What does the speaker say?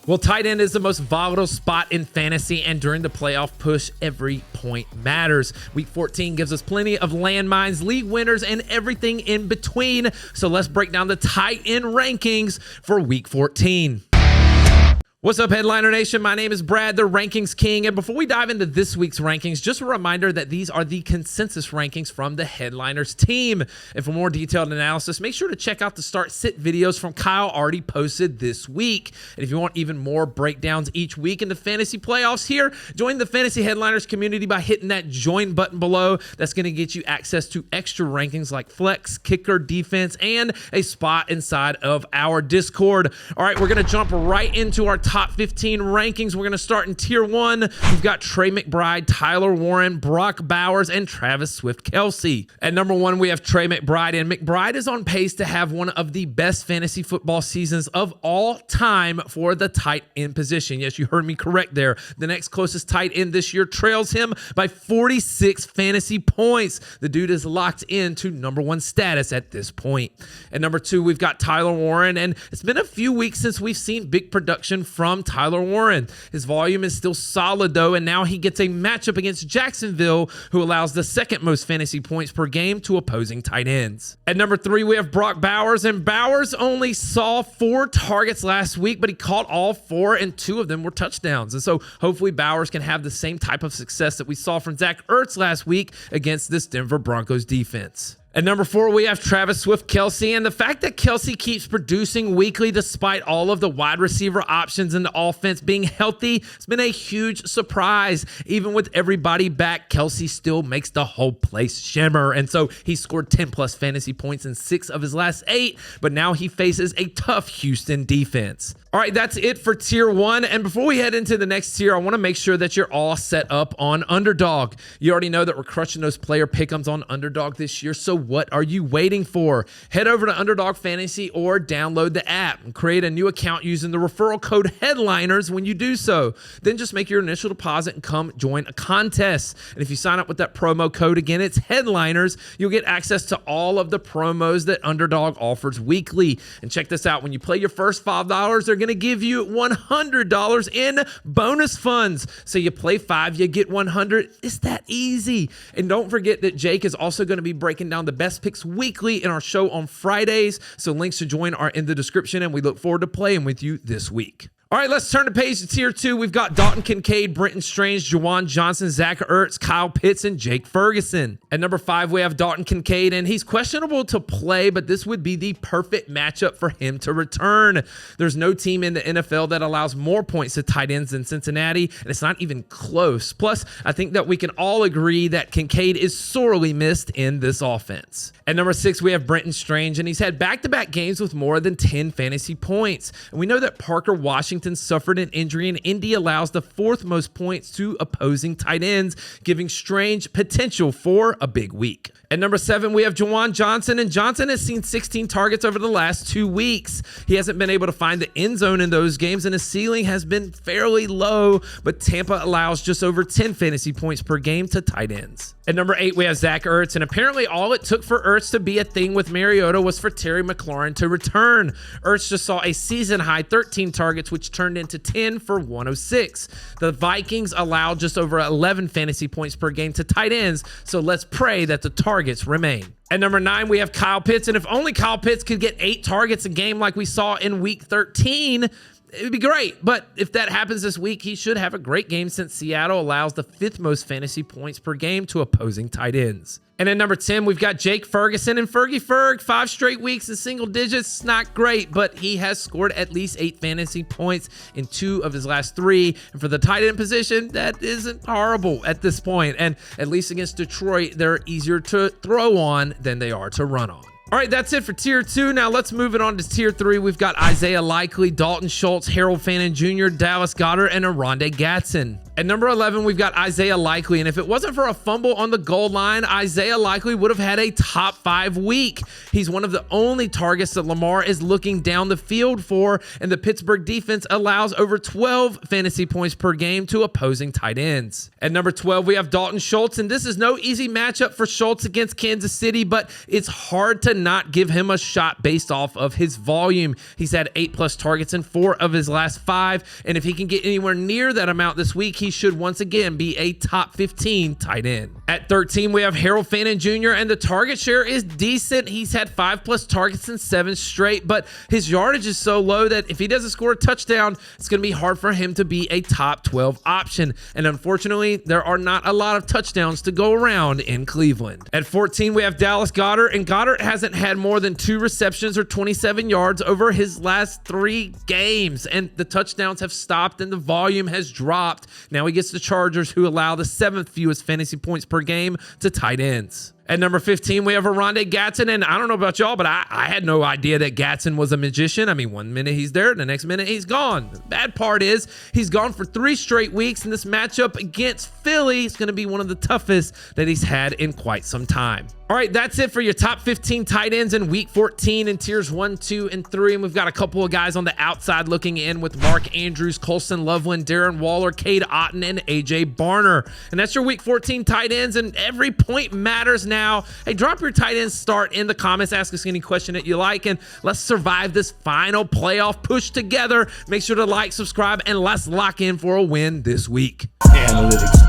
Well, tight end is the most volatile spot in fantasy, and during the playoff push, every point matters. Week 14 gives us plenty of landmines, league winners, and everything in between. So let's break down the tight end rankings for Week 14. What's up, Headliner Nation? My name is Brad, the Rankings King. And before we dive into this week's rankings, just a reminder that these are the consensus rankings from the Headliners team. And for more detailed analysis, make sure to check out the start-sit videos from Kyle already posted this week. And if you want even more breakdowns each week in the fantasy playoffs here, join the Fantasy Headliners community by hitting that join button below. That's going to get you access to extra rankings like flex, kicker, defense, and a spot inside of our Discord. All right, we're going to jump right into our top 15 rankings. We're going to start in tier 1. We've got Trey McBride, Tyler Warren, Brock Bowers, and Travis Swift-Kelce. At number 1, we have Trey McBride, and McBride is on pace to have one of the best fantasy football seasons of all time for the tight end position. Yes, you heard me correct there. The next closest tight end this year trails him by 46 fantasy points. The dude is locked into number 1 status at this point. At number 2, we've got Tyler Warren, and it's been a few weeks since we've seen big production from Tyler Warren. His volume is still solid though, and now he gets a matchup against Jacksonville, who allows the second most fantasy points per game to opposing tight ends. At number 3, we have Brock Bowers, and Bowers only saw 4 targets last week, but he caught all 4, and 2 of them were touchdowns. And so hopefully Bowers can have the same type of success that we saw from Zach Ertz last week against this Denver Broncos defense. At number 4, we have Travis Swift-Kelce, and the fact that Kelce keeps producing weekly despite all of the wide receiver options in the offense being healthy, it's been a huge surprise. Even with everybody back, Kelce still makes the whole place shimmer, and so he scored 10-plus fantasy points in 6 of his last 8, but now he faces a tough Houston defense. All right, that's it for tier 1. And before we head into the next tier, I want to make sure that you're all set up on Underdog. You already know that we're crushing those player pick'ems on Underdog this year, so what are you waiting for? Head over to Underdog Fantasy or download the app and create a new account using the referral code HEADLINERS when you do so. Then just make your initial deposit and come join a contest. And if you sign up with that promo code, again, it's HEADLINERS, you'll get access to all of the promos that Underdog offers weekly. And check this out, when you play your first $5, they're going to give you $100 in bonus funds. So you play 5, you get 100. It's that easy. And don't forget that Jake is also going to be breaking down the best picks weekly in our show on Fridays. So links to join are in the description, and we look forward to playing with you this week. All right, let's turn the page to tier 2. We've got Dalton Kincaid, Brenton Strange, Juwan Johnson, Zach Ertz, Kyle Pitts, and Jake Ferguson. At number 5, we have Dalton Kincaid, and he's questionable to play, but this would be the perfect matchup for him to return. There's no team in the NFL that allows more points to tight ends than Cincinnati, and it's not even close. Plus, I think that we can all agree that Kincaid is sorely missed in this offense. At number 6, we have Brenton Strange, and he's had back-to-back games with more than 10 fantasy points. And we know that Parker Washington suffered an injury, and Indy allows the 4th most points to opposing tight ends, giving Strange potential for a big week. At number 7, we have Juwan Johnson, and Johnson has seen 16 targets over the last 2 weeks. He hasn't been able to find the end zone in those games, and his ceiling has been fairly low, but Tampa allows just over 10 fantasy points per game to tight ends. At number 8, we have Zach Ertz, and apparently all it took for Ertz to be a thing with Mariota was for Terry McLaurin to return. Ertz just saw a season-high 13 targets, which turned into 10 for 106. The Vikings allowed just over 11 fantasy points per game to tight ends, so let's pray that the targets remain. At number 9, we have Kyle Pitts, and if only Kyle Pitts could get 8 targets a game like we saw in week 13, it would be great. But if that happens this week, he should have a great game since Seattle allows the 5th most fantasy points per game to opposing tight ends. And at number 10, we've got Jake Ferguson, and Fergie Ferg, 5 straight weeks in single digits. Not great, but he has scored at least 8 fantasy points in 2 of his last 3. And for the tight end position, that isn't horrible at this point. And at least against Detroit, they're easier to throw on than they are to run on. All right, that's it for tier 2. Now let's move it on to tier 3. We've got Isaiah Likely, Dalton Schultz, Harold Fannin Jr., Dallas Goedert, and Aronde Gatson. At number 11, we've got Isaiah Likely, and if it wasn't for a fumble on the goal line, Isaiah Likely would have had a top 5 week. He's one of the only targets that Lamar is looking down the field for, and the Pittsburgh defense allows over 12 fantasy points per game to opposing tight ends. At number 12, we have Dalton Schultz, and this is no easy matchup for Schultz against Kansas City, but it's hard to not give him a shot based off of his volume. He's had 8+ targets in 4 of his last 5, and if he can get anywhere near that amount this week, he should once again be a top 15 tight end. At 13, we have Harold Fannin Jr., and the target share is decent. He's had 5+ targets in 7 straight, but his yardage is so low that if he doesn't score a touchdown, it's going to be hard for him to be a top 12 option. And unfortunately, there are not a lot of touchdowns to go around in Cleveland. At 14, we have Dallas Goedert, and Goedert hasn't had more than 2 receptions or 27 yards over his last 3 games, and the touchdowns have stopped and the volume has dropped. Now he gets the Chargers, who allow the 7th fewest fantasy points per game to tight ends. At number 15, we have Oronde Gadsden, and I don't know about y'all, but I had no idea that Gadsden was a magician. I mean, one minute he's there, the next minute he's gone. The bad part is he's gone for 3 straight weeks, and this matchup against Philly is going to be one of the toughest that he's had in quite some time. All right, that's it for your top 15 tight ends in week 14 in tiers 1, 2, and 3. And we've got a couple of guys on the outside looking in with Mark Andrews, Colson Loveland, Darren Waller, Cade Otton, and AJ Barner. And that's your week 14 tight ends, and every point matters now. Hey, drop your tight end start in the comments. Ask us any question that you like, and let's survive this final playoff push together. Make sure to like, subscribe, and let's lock in for a win this week. Analytics.